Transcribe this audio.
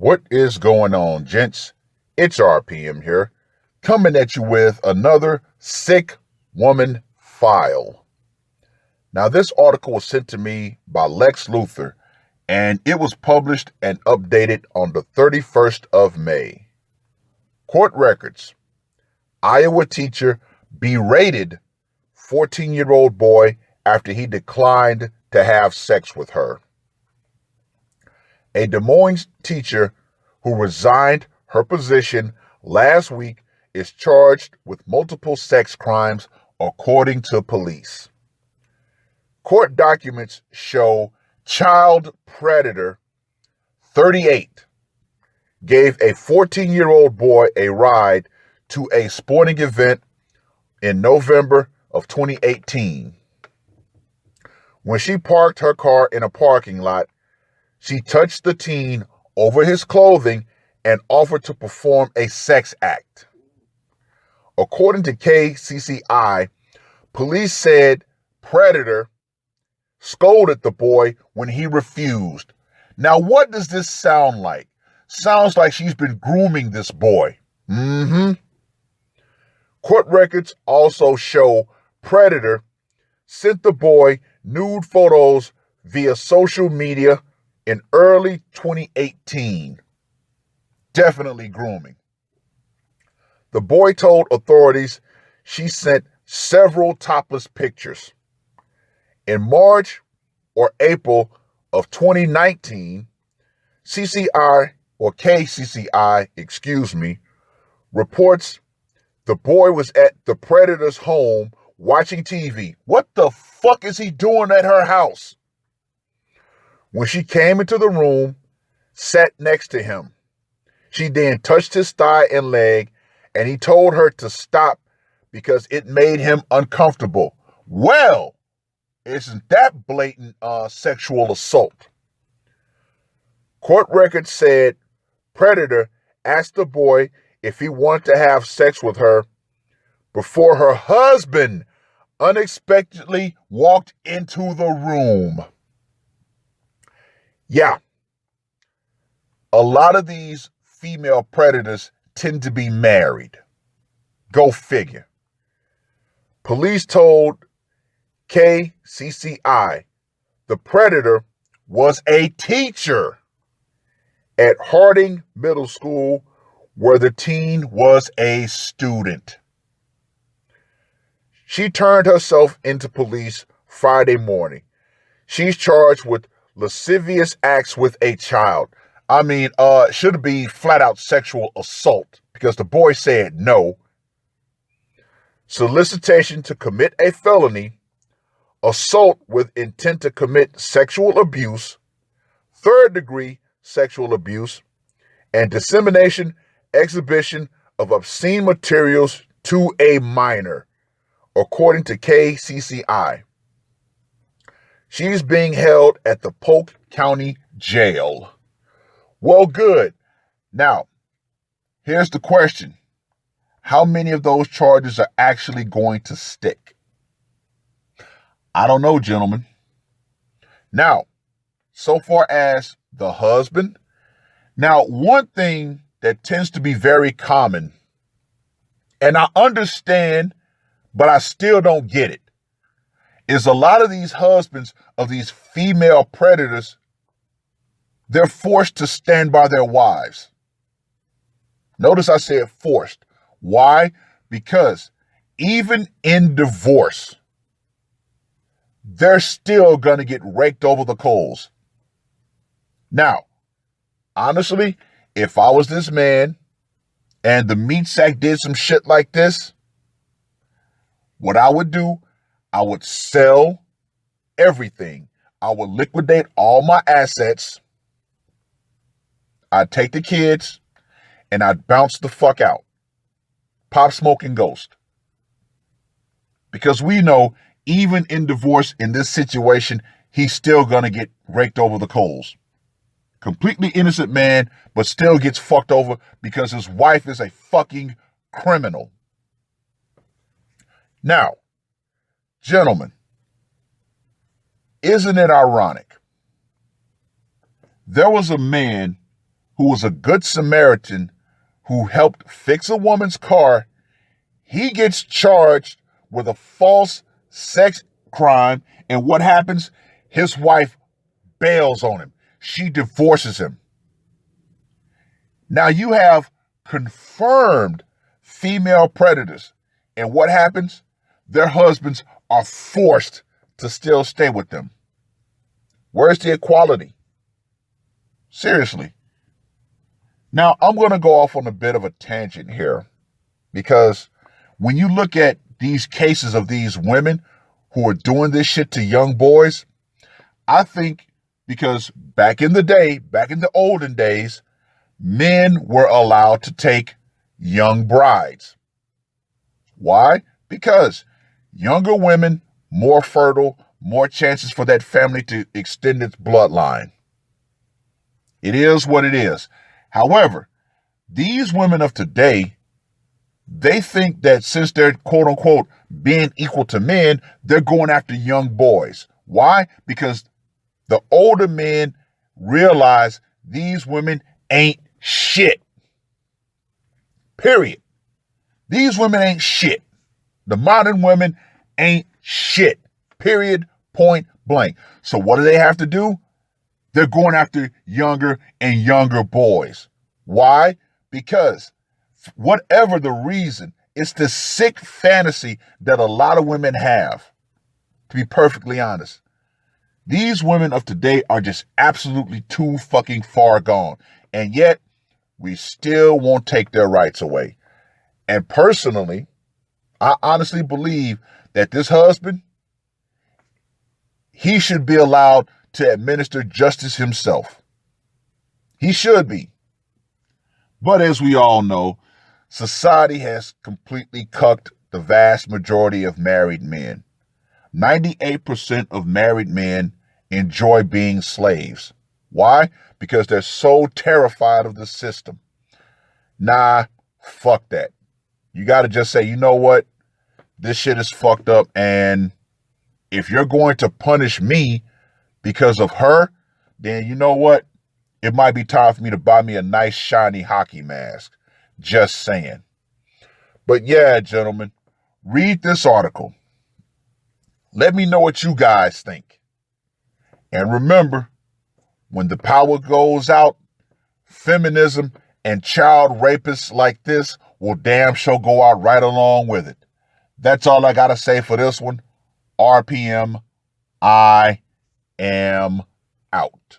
What is going on, gents? It's RPM here, coming at you with another sick woman file. Now, this article was sent to me by Lex Luthor, and it was published and updated on the 31st of May. Court records: Iowa teacher berated 14-year-old boy after he declined to have sex with her. A Des Moines teacher who resigned her position last week is charged with multiple sex crimes, according to police. Court documents show child predator 38 gave a 14-year-old boy a ride to a sporting event in November of 2018. When she parked her car in a parking lot, she touched the teen over his clothing and offered to perform a sex act. According to KCCI, police said predator scolded the boy when he refused. Now, what does this sound like? Sounds like she's been grooming this boy. Court records also show predator sent the boy nude photos via social media in early 2018. Definitely grooming. The boy told authorities she sent several topless pictures. In March or April of 2019, KCCI, reports the boy was at the predator's home watching TV. What the fuck is he doing at her house? When she came into the room, sat next to him. She then touched his thigh and leg, and he told her to stop because it made him uncomfortable. Well, isn't that blatant sexual assault? Court records said predator asked the boy if he wanted to have sex with her before her husband unexpectedly walked into the room. Yeah, a lot of these female predators tend to be married. Go figure. Police told KCCI the predator was a teacher at Harding Middle School, where the teen was a student. She turned herself into police Friday morning. She's charged with lascivious acts with a child. Should be flat out sexual assault because the boy said no. Solicitation to commit a felony, assault with intent to commit sexual abuse, third-degree sexual abuse, and dissemination, exhibition of obscene materials to a minor, according to KCCI. She's being held at the Polk County Jail. Well, good. Now, here's the question. How many of those charges are actually going to stick? I don't know, gentlemen. Now, so far as the husband, now one thing that tends to be very common, and I understand, but I still don't get it, is a lot of these husbands of these female predators, they're forced to stand by their wives. Notice I said forced. Why? Because even in divorce, they're still going to get raked over the coals. Now, honestly, if I was this man and the meat sack did some shit like this, what I would do, I would sell everything. I would liquidate all my assets. I'd take the kids and I'd bounce the fuck out. Pop, smoke, and ghost. Because we know, even in divorce, in this situation, he's still gonna get raked over the coals. Completely innocent man, but still gets fucked over because his wife is a fucking criminal. Now, gentlemen, isn't it ironic? There was a man who was a good Samaritan who helped fix a woman's car, he gets charged with a false sex crime. And what happens? His wife bails on him. She divorces him. Now you have confirmed female predators. And what happens? Their husbands are forced to still stay with them. Where's the equality? Seriously. Now, I'm going to go off on a bit of a tangent here, because when you look at these cases of these women who are doing this shit to young boys, I think because back in the day, back in the olden days, men were allowed to take young brides. Why? Because younger women, more fertile, more chances for that family to extend its bloodline. It is what it is. However, these women of today, they think that since they're quote unquote being equal to men, they're going after young boys. Why? Because the older men realize these women ain't shit. Period. These women ain't shit. The modern women ain't shit. Period. Point blank. So what do they have to do? They're going after younger and younger boys. Why? Because whatever the reason, it's the sick fantasy that a lot of women have, to be perfectly honest. These women of today are just absolutely too fucking far gone. And yet, we still won't take their rights away. And personally, I honestly believe that this husband, he should be allowed to administer justice himself. He should be. But as we all know, society has completely cucked the vast majority of married men. 98% of married men enjoy being slaves. Why? Because they're so terrified of the system. Nah, fuck that. You got to just say, you know what? This shit is fucked up, and if you're going to punish me because of her, then you know what? It might be time for me to buy me a nice shiny hockey mask. Just saying. But yeah, gentlemen, read this article. Let me know what you guys think. And remember, when the power goes out, feminism and child rapists like this will damn sure go out right along with it. That's all I got to say for this one. RPM, I am out.